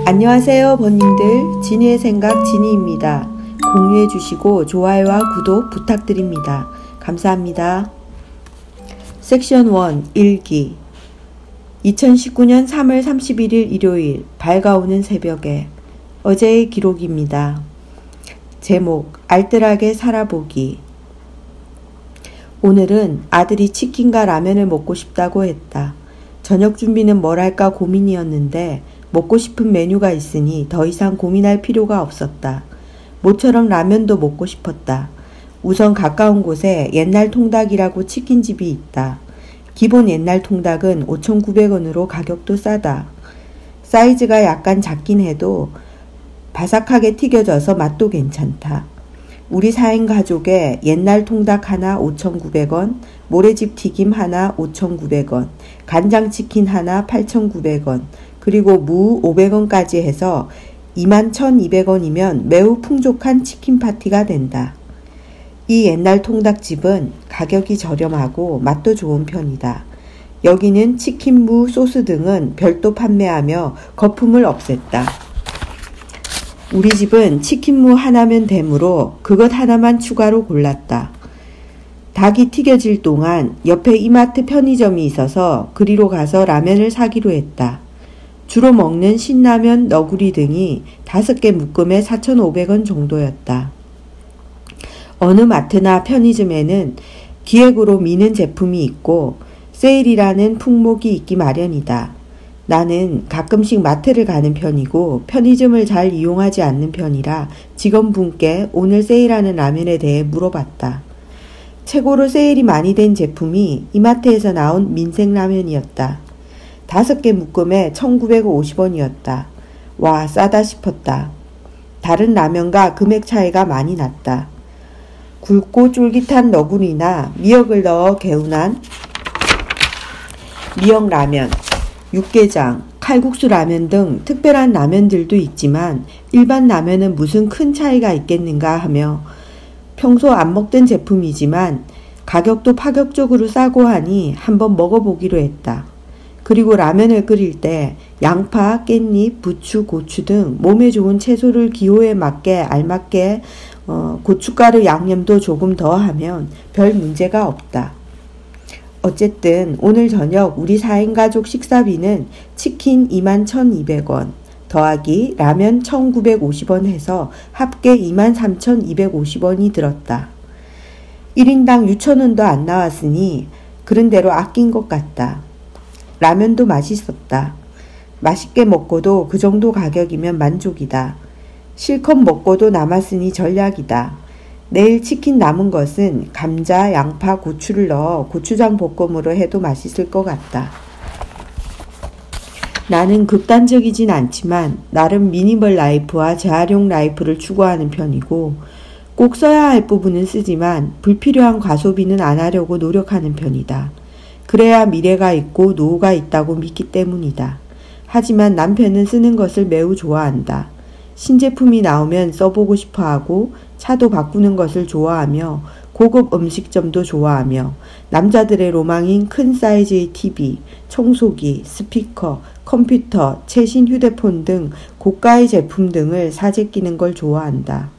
안녕하세요 번님들, 진이의 생각 진이입니다. 공유해 주시고 좋아요와 구독 부탁드립니다. 감사합니다. 섹션 1 일기 2019년 3월 31일 일요일 밝아오는 새벽에 어제의 기록입니다. 제목 알뜰하게 살아보기. 오늘은 아들이 치킨과 라면을 먹고 싶다고 했다. 저녁 준비는 뭘 할까 고민이었는데 먹고 싶은 메뉴가 있으니 더 이상 고민할 필요가 없었다. 모처럼 라면도 먹고 싶었다. 우선 가까운 곳에 옛날 통닭이라고 치킨집이 있다. 기본 옛날 통닭은 5,900원으로 가격도 싸다. 사이즈가 약간 작긴 해도 바삭하게 튀겨져서 맛도 괜찮다. 우리 4인 가족에 옛날 통닭 하나 5,900원, 모래집 튀김 하나 5,900원, 간장치킨 하나 8,900원, 그리고 무 500원까지 해서 21,200원이면 매우 풍족한 치킨 파티가 된다. 이 옛날 통닭집은 가격이 저렴하고 맛도 좋은 편이다. 여기는 치킨, 무, 소스 등은 별도 판매하며 거품을 없앴다. 우리 집은 치킨무 하나면 되므로 그것 하나만 추가로 골랐다. 닭이 튀겨질 동안 옆에 이마트 편의점이 있어서 그리로 가서 라면을 사기로 했다. 주로 먹는 신라면, 너구리 등이 5개 묶음에 4,500원 정도였다. 어느 마트나 편의점에는 기획으로 미는 제품이 있고 세일이라는 품목이 있기 마련이다. 나는 가끔씩 마트를 가는 편이고 편의점을 잘 이용하지 않는 편이라 직원분께 오늘 세일하는 라면에 대해 물어봤다. 최고로 세일이 많이 된 제품이 이마트에서 나온 민생라면이었다. 5개 묶음에 1,950원이었다. 와, 싸다 싶었다. 다른 라면과 금액 차이가 많이 났다. 굵고 쫄깃한 너구리나 미역을 넣어 개운한 미역라면, 육개장, 칼국수 라면 등 특별한 라면들도 있지만 일반 라면은 무슨 큰 차이가 있겠는가 하며 평소 안 먹던 제품이지만 가격도 파격적으로 싸고 하니 한번 먹어보기로 했다. 그리고 라면을 끓일 때 양파, 깻잎, 부추, 고추 등 몸에 좋은 채소를 기호에 맞게 알맞게 고춧가루 양념도 조금 더 하면 별 문제가 없다. 어쨌든 오늘 저녁 우리 4인 가족 식사비는 치킨 21,200원 더하기 라면 1,950원 해서 합계 23,250원이 들었다. 1인당 6,000원도 안 나왔으니 그런 대로 아낀 것 같다. 라면도 맛있었다. 맛있게 먹고도 그 정도 가격이면 만족이다. 실컷 먹고도 남았으니 전략이다. 내일 치킨 남은 것은 감자, 양파, 고추를 넣어 고추장 볶음으로 해도 맛있을 것 같다. 나는 극단적이진 않지만 나름 미니멀 라이프와 재활용 라이프를 추구하는 편이고 꼭 써야 할 부분은 쓰지만 불필요한 과소비는 안 하려고 노력하는 편이다. 그래야 미래가 있고 노후가 있다고 믿기 때문이다. 하지만 남편은 쓰는 것을 매우 좋아한다. 신제품이 나오면 써보고 싶어하고 차도 바꾸는 것을 좋아하며 고급 음식점도 좋아하며 남자들의 로망인 큰 사이즈의 TV, 청소기, 스피커, 컴퓨터, 최신 휴대폰 등 고가의 제품 등을 사재 끼는 걸 좋아한다.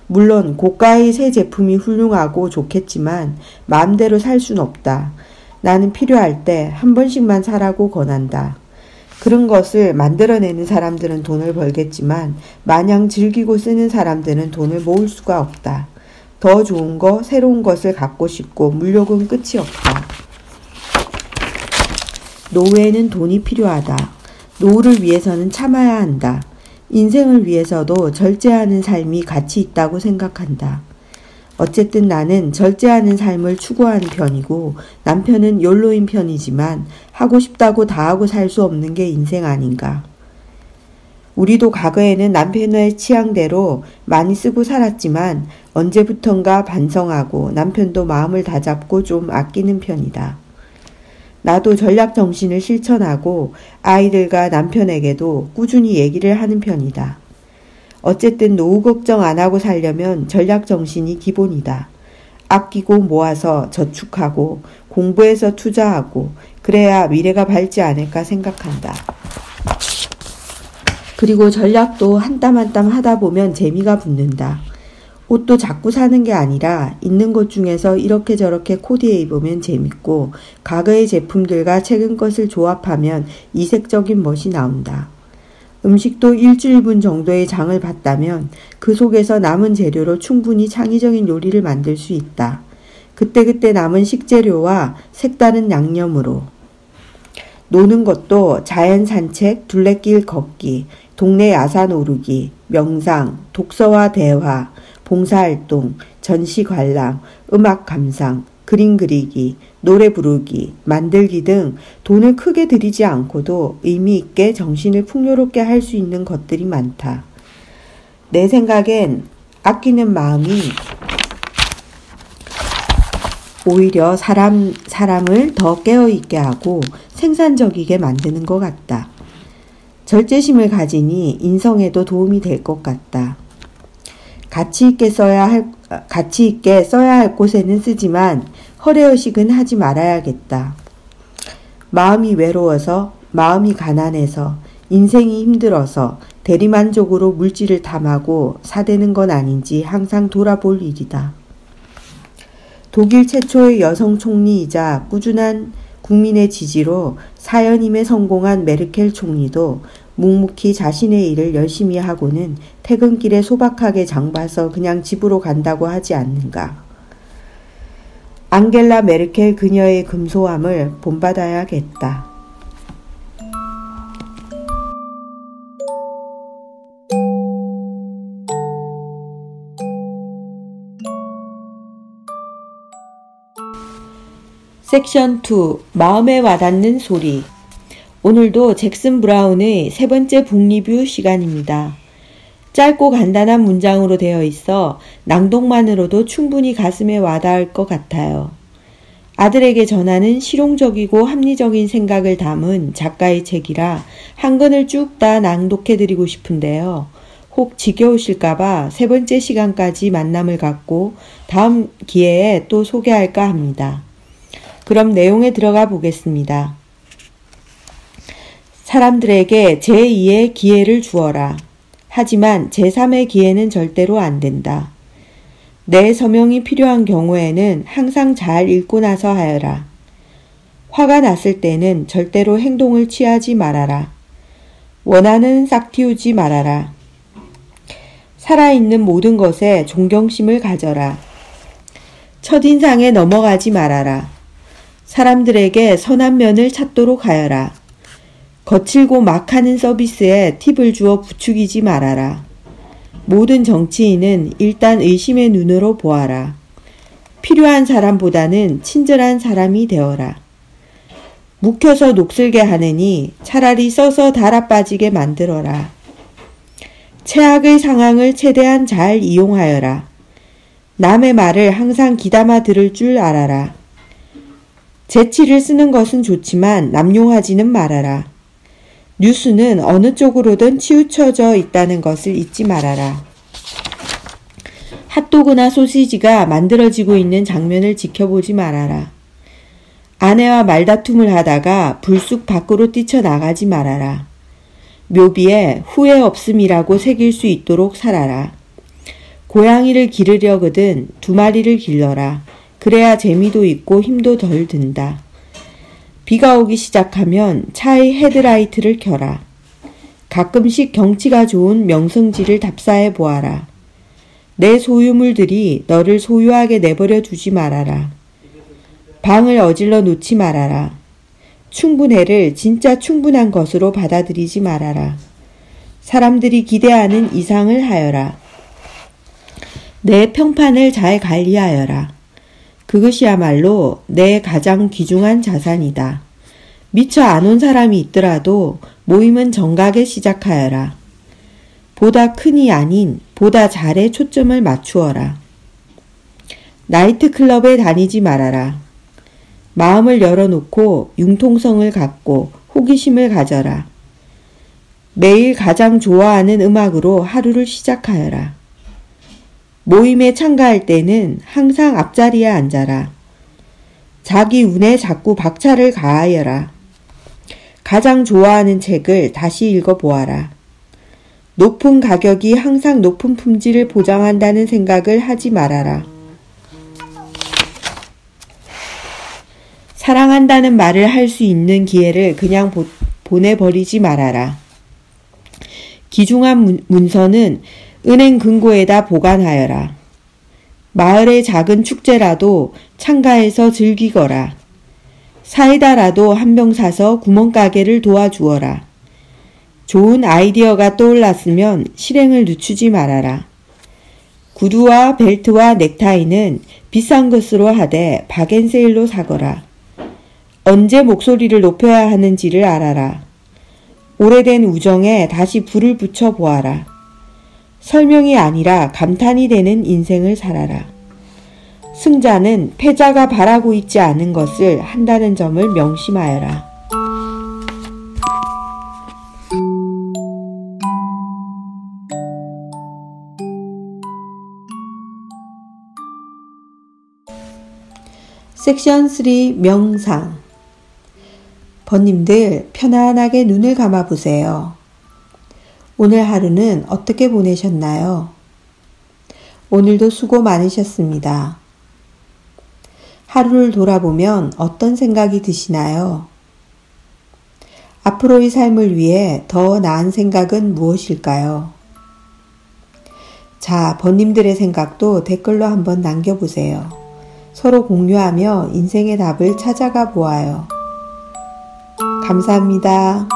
물론 고가의 새 제품이 훌륭하고 좋겠지만 마음대로 살 순 없다. 나는 필요할 때 한 번씩만 사라고 권한다. 그런 것을 만들어내는 사람들은 돈을 벌겠지만 마냥 즐기고 쓰는 사람들은 돈을 모을 수가 없다. 더 좋은 거, 새로운 것을 갖고 싶고 물욕은 끝이 없다. 노후에는 돈이 필요하다. 노후를 위해서는 참아야 한다. 인생을 위해서도 절제하는 삶이 가치 있다고 생각한다. 어쨌든 나는 절제하는 삶을 추구하는 편이고 남편은 욜로인 편이지만 하고 싶다고 다 하고 살 수 없는 게 인생 아닌가. 우리도 과거에는 남편의 취향대로 많이 쓰고 살았지만 언제부턴가 반성하고 남편도 마음을 다잡고 좀 아끼는 편이다. 나도 전략 정신을 실천하고 아이들과 남편에게도 꾸준히 얘기를 하는 편이다. 어쨌든 노후 걱정 안 하고 살려면 전략 정신이 기본이다. 아끼고 모아서 저축하고 공부해서 투자하고 그래야 미래가 밝지 않을까 생각한다. 그리고 전략도 한 땀 한 땀 하다 보면 재미가 붙는다. 옷도 자꾸 사는 게 아니라 있는 것 중에서 이렇게 저렇게 코디해 입으면 재밌고 과거의 제품들과 최근 것을 조합하면 이색적인 멋이 나온다. 음식도 일주일분 정도의 장을 봤다면 그 속에서 남은 재료로 충분히 창의적인 요리를 만들 수 있다. 그때그때 남은 식재료와 색다른 양념으로. 노는 것도 자연 산책, 둘레길 걷기, 동네 야산 오르기, 명상, 독서와 대화, 봉사활동, 전시 관람, 음악 감상, 그림 그리기, 노래 부르기, 만들기 등 돈을 크게 들이지 않고도 의미 있게 정신을 풍요롭게 할 수 있는 것들이 많다. 내 생각엔 아끼는 마음이 오히려 사람을 더 깨어있게 하고 생산적이게 만드는 것 같다. 절제심을 가지니 인성에도 도움이 될 것 같다. 가치 있게 써야 할 곳에는 쓰지만 허례허식은 하지 말아야겠다. 마음이 외로워서, 마음이 가난해서, 인생이 힘들어서 대리만족으로 물질을 탐하고 사대는 건 아닌지 항상 돌아볼 일이다. 독일 최초의 여성 총리이자 꾸준한 국민의 지지로 4연임에 성공한 메르켈 총리도 묵묵히 자신의 일을 열심히 하고는 퇴근길에 소박하게 장봐서 그냥 집으로 간다고 하지 않는가. 앙겔라 메르켈 그녀의 금소함을 본받아야겠다. 섹션 2. 마음에 와닿는 소리. 오늘도 잭슨 브라운의 세 번째 북리뷰 시간입니다. 짧고 간단한 문장으로 되어 있어 낭독만으로도 충분히 가슴에 와닿을 것 같아요. 아들에게 전하는 실용적이고 합리적인 생각을 담은 작가의 책이라 한 권을 쭉 다 낭독해드리고 싶은데요. 혹 지겨우실까봐 세 번째 시간까지 만남을 갖고 다음 기회에 또 소개할까 합니다. 그럼 내용에 들어가 보겠습니다. 사람들에게 제2의 기회를 주어라. 하지만 제3의 기회는 절대로 안 된다. 내 서명이 필요한 경우에는 항상 잘 읽고 나서 하여라. 화가 났을 때는 절대로 행동을 취하지 말아라. 원한은 싹틔우지 말아라. 살아있는 모든 것에 존경심을 가져라. 첫인상에 넘어가지 말아라. 사람들에게 선한 면을 찾도록 하여라. 거칠고 막하는 서비스에 팁을 주어 부추기지 말아라. 모든 정치인은 일단 의심의 눈으로 보아라. 필요한 사람보다는 친절한 사람이 되어라. 묵혀서 녹슬게 하느니 차라리 써서 달아 빠지게 만들어라. 최악의 상황을 최대한 잘 이용하여라. 남의 말을 항상 귀담아 들을 줄 알아라. 재치를 쓰는 것은 좋지만 남용하지는 말아라. 뉴스는 어느 쪽으로든 치우쳐져 있다는 것을 잊지 말아라. 핫도그나 소시지가 만들어지고 있는 장면을 지켜보지 말아라. 아내와 말다툼을 하다가 불쑥 밖으로 뛰쳐나가지 말아라. 묘비에 후회 없음이라고 새길 수 있도록 살아라. 고양이를 기르려거든 2마리를 길러라. 그래야 재미도 있고 힘도 덜 든다. 비가 오기 시작하면 차의 헤드라이트를 켜라. 가끔씩 경치가 좋은 명승지를 답사해 보아라. 내 소유물들이 너를 소유하게 내버려 두지 말아라. 방을 어질러 놓지 말아라. 충분해를 진짜 충분한 것으로 받아들이지 말아라. 사람들이 기대하는 이상을 하여라. 내 평판을 잘 관리하여라. 그것이야말로 내 가장 귀중한 자산이다. 미처 안 온 사람이 있더라도 모임은 정각에 시작하여라. 보다 큰이 아닌 보다 잘에 초점을 맞추어라. 나이트클럽에 다니지 말아라. 마음을 열어놓고 융통성을 갖고 호기심을 가져라. 매일 가장 좋아하는 음악으로 하루를 시작하여라. 모임에 참가할 때는 항상 앞자리에 앉아라. 자기 운에 자꾸 박차를 가하여라. 가장 좋아하는 책을 다시 읽어보아라. 높은 가격이 항상 높은 품질을 보장한다는 생각을 하지 말아라. 사랑한다는 말을 할 수 있는 기회를 그냥 보내버리지 말아라. 귀중한 문서는 은행 금고에다 보관하여라. 마을의 작은 축제라도 참가해서 즐기거라. 사이다라도 한 병 사서 구멍가게를 도와주어라. 좋은 아이디어가 떠올랐으면 실행을 늦추지 말아라. 구두와 벨트와 넥타이는 비싼 것으로 하되 박앤세일로 사거라. 언제 목소리를 높여야 하는지를 알아라. 오래된 우정에 다시 불을 붙여 보아라. 설명이 아니라 감탄이 되는 인생을 살아라. 승자는 패자가 바라고 있지 않은 것을 한다는 점을 명심하여라. 섹션 3 명상. 번님들 편안하게 눈을 감아 보세요. 오늘 하루는 어떻게 보내셨나요? 오늘도 수고 많으셨습니다. 하루를 돌아보면 어떤 생각이 드시나요? 앞으로의 삶을 위해 더 나은 생각은 무엇일까요? 자, 번님들의 생각도 댓글로 한번 남겨보세요. 서로 공유하며 인생의 답을 찾아가 보아요. 감사합니다.